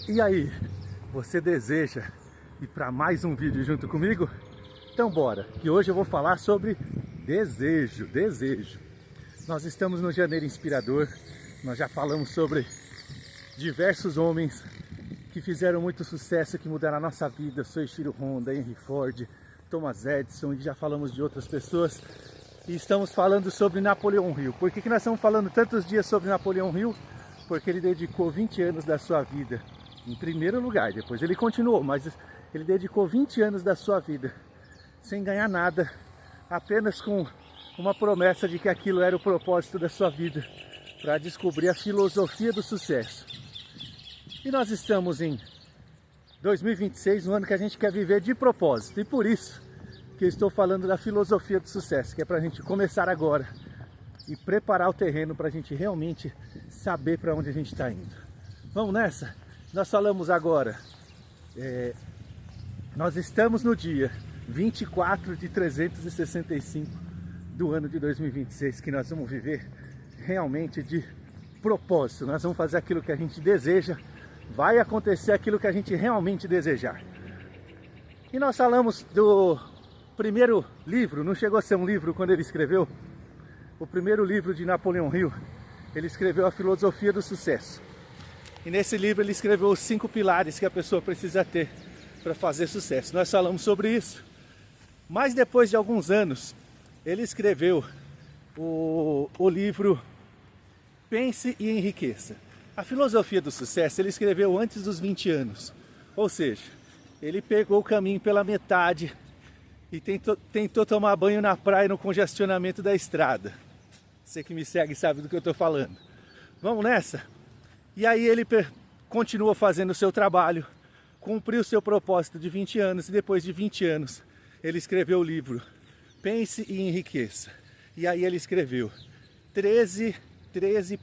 E aí, você deseja ir para mais um vídeo junto comigo? Então bora, que hoje eu vou falar sobre desejo. Nós estamos no Janeiro Inspirador, nós já falamos sobre diversos homens que fizeram muito sucesso, que mudaram a nossa vida. Soichiro Honda, Henry Ford, Thomas Edison, e já falamos de outras pessoas. E estamos falando sobre Napoleão Hill. Por que nós estamos falando tantos dias sobre Napoleão Hill? Porque ele dedicou 20 anos da sua vida, em primeiro lugar, depois ele continuou, mas ele dedicou 20 anos da sua vida, sem ganhar nada, apenas com uma promessa de que aquilo era o propósito da sua vida, para descobrir a filosofia do sucesso. E nós estamos em 2026, um ano que a gente quer viver de propósito, e por isso que eu estou falando da filosofia do sucesso, que é para a gente começar agora e preparar o terreno para a gente realmente saber para onde a gente está indo. Vamos nessa? Nós falamos agora, nós estamos no dia 24 de 365 do ano de 2026, que nós vamos viver realmente de propósito. Nós vamos fazer aquilo que a gente deseja, vai acontecer aquilo que a gente realmente desejar. E nós falamos do primeiro livro, não chegou a ser um livro quando ele escreveu, o primeiro livro de Napoleão Hill, ele escreveu A Filosofia do Sucesso. E nesse livro ele escreveu os 5 pilares que a pessoa precisa ter para fazer sucesso. Nós falamos sobre isso. Mas depois de alguns anos, ele escreveu o livro Pense e Enriqueça. A Filosofia do Sucesso ele escreveu antes dos 20 anos. Ou seja, ele pegou o caminho pela metade e tentou tomar banho na praia no congestionamento da estrada. Você que me segue sabe do que eu estou falando. Vamos nessa? E aí ele continuou fazendo o seu trabalho, cumpriu o seu propósito de 20 anos, e depois de 20 anos ele escreveu o livro Pense e Enriqueça. E aí ele escreveu 13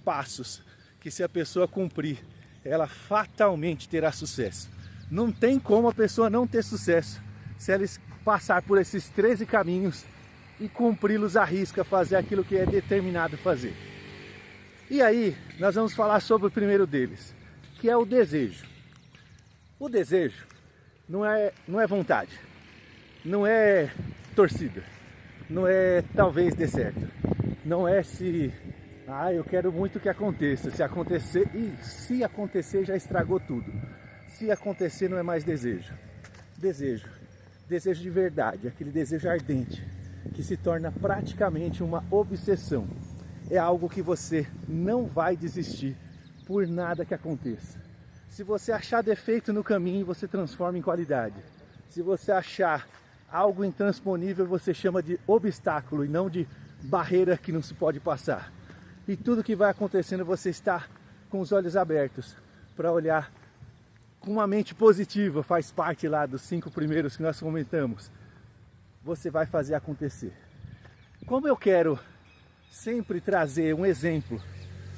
passos que, se a pessoa cumprir, ela fatalmente terá sucesso. Não tem como a pessoa não ter sucesso se ela passar por esses 13 caminhos e cumpri-los à risca, fazer aquilo que é determinado fazer. E aí nós vamos falar sobre o primeiro deles, que é o desejo. O desejo não é vontade, não é torcida, não é talvez dê certo, não é se eu quero muito que aconteça, se acontecer já estragou tudo, se acontecer não é mais desejo. Desejo de verdade, aquele desejo ardente que se torna praticamente uma obsessão. É algo que você não vai desistir por nada que aconteça. Se você achar defeito no caminho, você transforma em qualidade. Se você achar algo intransponível, você chama de obstáculo e não de barreira que não se pode passar. E tudo que vai acontecendo, você está com os olhos abertos para olhar com uma mente positiva, faz parte lá dos 5 primeiros que nós comentamos. Você vai fazer acontecer. Como eu quero sempre trazer um exemplo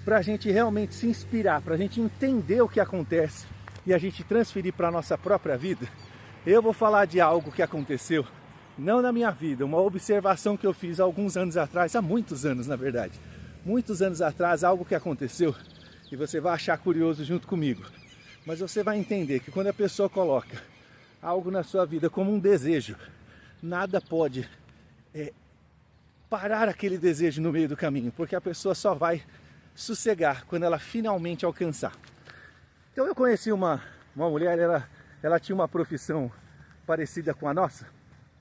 para a gente realmente se inspirar, para a gente entender o que acontece e a gente transferir para a nossa própria vida, eu vou falar de algo que aconteceu, não na minha vida, uma observação que eu fiz há alguns anos atrás, há muitos anos na verdade, muitos anos atrás, algo que aconteceu, e você vai achar curioso junto comigo. Mas você vai entender que quando a pessoa coloca algo na sua vida como um desejo, nada pode parar aquele desejo no meio do caminho, porque a pessoa só vai sossegar quando ela finalmente alcançar. Então eu conheci uma mulher, ela tinha uma profissão parecida com a nossa,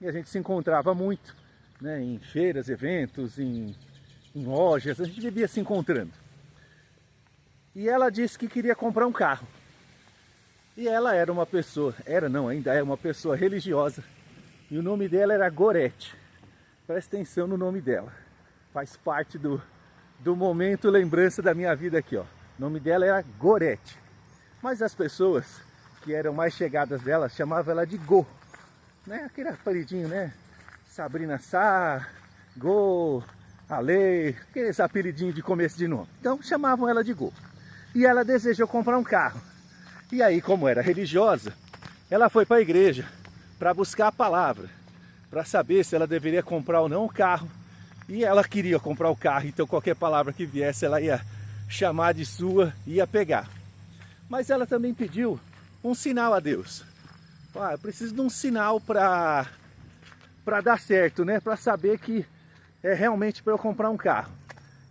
e a gente se encontrava muito, né, em feiras, eventos, em lojas, a gente vivia se encontrando. E ela disse que queria comprar um carro. E ela era uma pessoa, ainda é uma pessoa religiosa, e o nome dela era Gorete. Presta atenção no nome dela, faz parte do momento lembrança da minha vida aqui, ó. O nome dela era Gorete, mas as pessoas que eram mais chegadas dela chamavam ela de Go, né? Aquele apelidinho, né? Sabrina Sá, Go, Ale, aqueles apelidinhos de começo de nome. Então chamavam ela de Go. E ela desejou comprar um carro. E aí, como era religiosa, ela foi para a igreja para buscar a palavra, para saber se ela deveria comprar ou não o carro. E ela queria comprar o carro, então qualquer palavra que viesse ela ia chamar de sua e ia pegar. Mas ela também pediu um sinal a Deus. Ah, eu preciso de um sinal para dar certo, né? Para saber que é realmente para eu comprar um carro.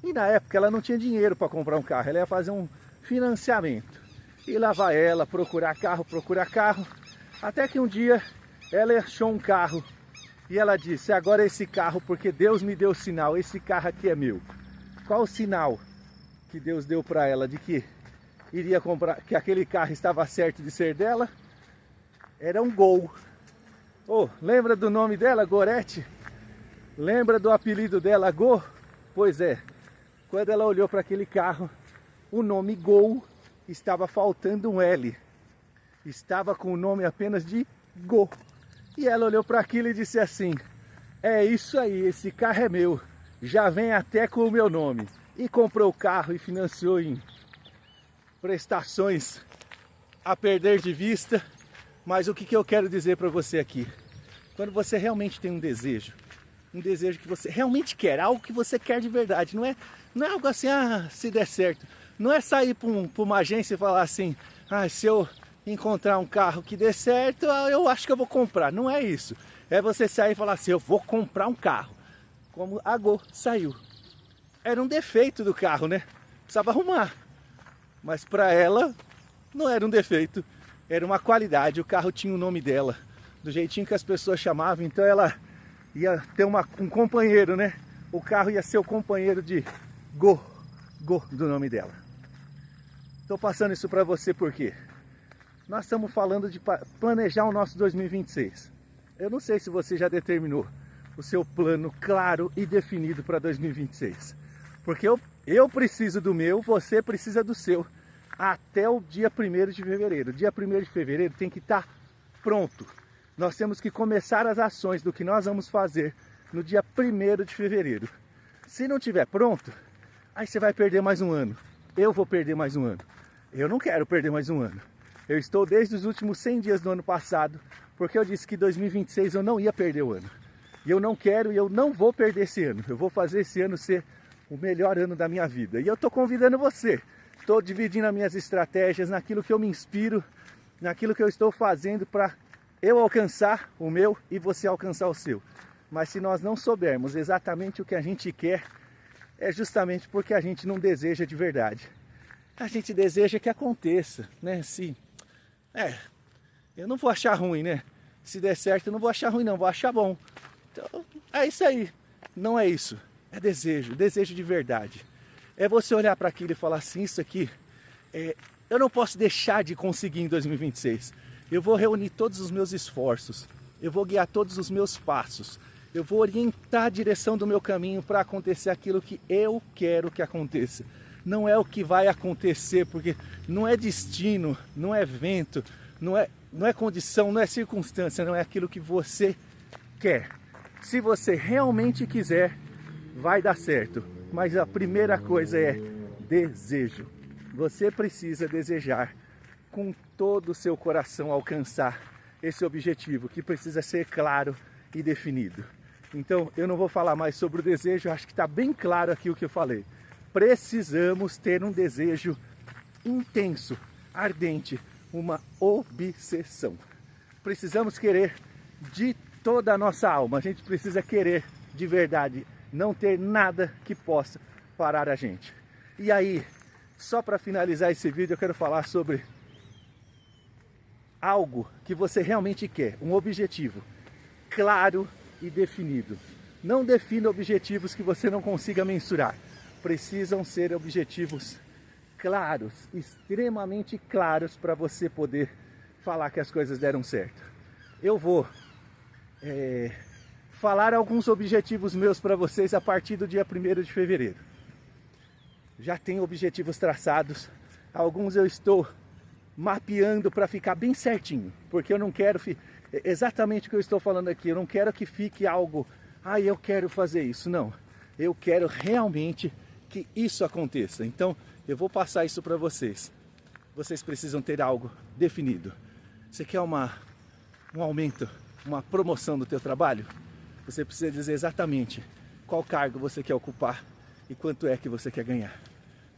E na época ela não tinha dinheiro para comprar um carro, ela ia fazer um financiamento. E lá vai ela procurar carro, até que um dia ela achou um carro e ela disse: agora esse carro, porque Deus me deu o sinal, esse carro aqui é meu. Qual o sinal que Deus deu para ela de que iria comprar, que aquele carro estava certo de ser dela? Era um Gol. Oh, lembra do nome dela, Gorete? Lembra do apelido dela, Go? Pois é, quando ela olhou para aquele carro, o nome Gol estava faltando um L. Estava com o nome apenas de Go. E ela olhou para aquilo e disse assim: é isso aí, esse carro é meu, já vem até com o meu nome. E comprou o carro e financiou em prestações a perder de vista. Mas o que eu quero dizer para você aqui? Quando você realmente tem um desejo que você realmente quer, algo que você quer de verdade, não é algo assim, se der certo. Não é sair para uma agência e falar assim: se eu encontrar um carro que dê certo, eu acho que eu vou comprar. Não é isso. É você sair e falar assim: eu vou comprar um carro. Como a Gol saiu. Era um defeito do carro, né? Precisava arrumar. Mas para ela, não era um defeito. Era uma qualidade. O carro tinha o nome dela. Do jeitinho que as pessoas chamavam. Então ela ia ter um companheiro, né? O carro ia ser o companheiro de Go do nome dela. Estou passando isso para você porque nós estamos falando de planejar o nosso 2026. Eu não sei se você já determinou o seu plano claro e definido para 2026. Porque eu preciso do meu, você precisa do seu. Até o dia 1º de fevereiro. Dia 1º de fevereiro tem que estar pronto. Nós temos que começar as ações do que nós vamos fazer no dia 1º de fevereiro. Se não tiver pronto, aí você vai perder mais um ano. Eu vou perder mais um ano. Eu não quero perder mais um ano. Eu estou desde os últimos 100 dias do ano passado, porque eu disse que 2026 eu não ia perder o ano. E eu não quero e eu não vou perder esse ano. Eu vou fazer esse ano ser o melhor ano da minha vida. E eu estou convidando você. Estou dividindo as minhas estratégias naquilo que eu me inspiro, naquilo que eu estou fazendo para eu alcançar o meu e você alcançar o seu. Mas se nós não soubermos exatamente o que a gente quer, é justamente porque a gente não deseja de verdade. A gente deseja que aconteça, né? Eu não vou achar ruim, né? Se der certo, eu não vou achar ruim, não, vou achar bom. Então, é isso aí. Não é isso. É desejo de verdade. É você olhar para aquilo e falar assim: isso aqui, eu não posso deixar de conseguir em 2026. Eu vou reunir todos os meus esforços. Eu vou guiar todos os meus passos. Eu vou orientar a direção do meu caminho para acontecer aquilo que eu quero que aconteça. Não é o que vai acontecer, porque não é destino, não é vento, não é condição, não é circunstância, não é aquilo que você quer. Se você realmente quiser, vai dar certo. Mas a primeira coisa é desejo. Você precisa desejar com todo o seu coração alcançar esse objetivo, que precisa ser claro e definido. Então, eu não vou falar mais sobre o desejo, acho que está bem claro aqui o que eu falei. Precisamos ter um desejo intenso, ardente, uma obsessão. Precisamos querer de toda a nossa alma, a gente precisa querer de verdade, não ter nada que possa parar a gente. E aí, só para finalizar esse vídeo, eu quero falar sobre algo que você realmente quer, um objetivo claro e definido. Não defina objetivos que você não consiga mensurar. Precisam ser objetivos claros, extremamente claros, para você poder falar que as coisas deram certo. Eu vou falar alguns objetivos meus para vocês a partir do dia 1º de fevereiro. Já tenho objetivos traçados, alguns eu estou mapeando para ficar bem certinho, porque eu não quero, exatamente o que eu estou falando aqui, eu não quero que fique algo, eu quero fazer isso, não. Eu quero realmente que isso aconteça. Então, eu vou passar isso para vocês. Vocês precisam ter algo definido. Você quer um aumento, uma promoção do teu trabalho? Você precisa dizer exatamente qual cargo você quer ocupar e quanto é que você quer ganhar.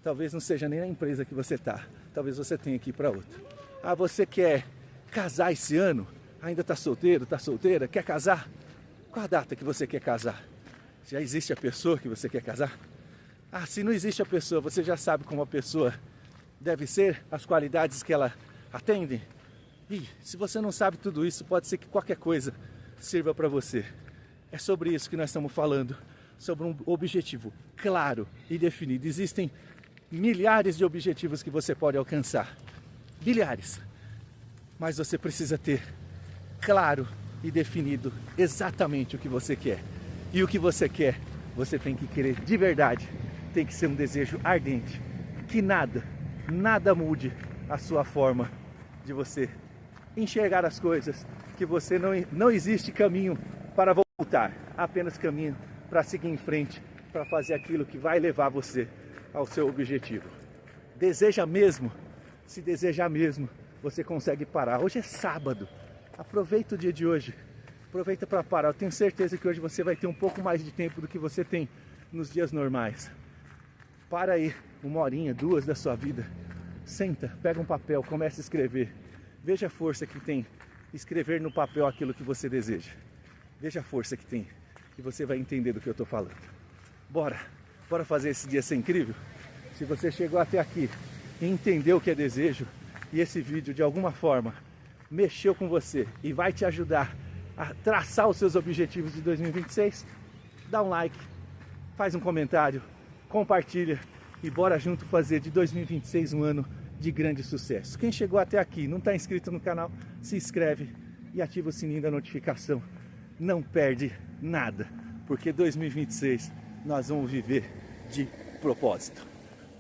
Talvez não seja nem a empresa que você está. Talvez você tenha que ir para outra. Ah, você quer casar esse ano? Ainda está solteiro, está solteira? Quer casar? Qual a data que você quer casar? Já existe a pessoa que você quer casar? Ah, se não existe a pessoa, você já sabe como a pessoa deve ser, as qualidades que ela atende? E se você não sabe tudo isso, pode ser que qualquer coisa sirva para você. É sobre isso que nós estamos falando, sobre um objetivo claro e definido. Existem milhares de objetivos que você pode alcançar, bilhares, mas você precisa ter claro e definido exatamente o que você quer. E o que você quer, você tem que querer de verdade, tem que ser um desejo ardente, que nada mude a sua forma de você enxergar as coisas, que você não existe caminho para voltar, apenas caminho para seguir em frente, para fazer aquilo que vai levar você ao seu objetivo. Deseja mesmo? Se desejar mesmo, você consegue parar. Hoje é sábado, aproveita o dia de hoje, aproveita para parar. Eu tenho certeza que hoje você vai ter um pouco mais de tempo do que você tem nos dias normais. Para aí, 1 horinha, 2 da sua vida, senta, pega um papel, começa a escrever. Veja a força que tem escrever no papel aquilo que você deseja. Veja a força que tem e você vai entender do que eu estou falando. Bora fazer esse dia ser incrível? Se você chegou até aqui e entendeu o que é desejo, e esse vídeo de alguma forma mexeu com você e vai te ajudar a traçar os seus objetivos de 2026, dá um like, faz um comentário, compartilha e bora junto fazer de 2026 um ano de grande sucesso. Quem chegou até aqui e não está inscrito no canal, se inscreve e ativa o sininho da notificação. Não perde nada, porque 2026 nós vamos viver de propósito.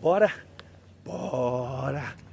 Bora? Bora!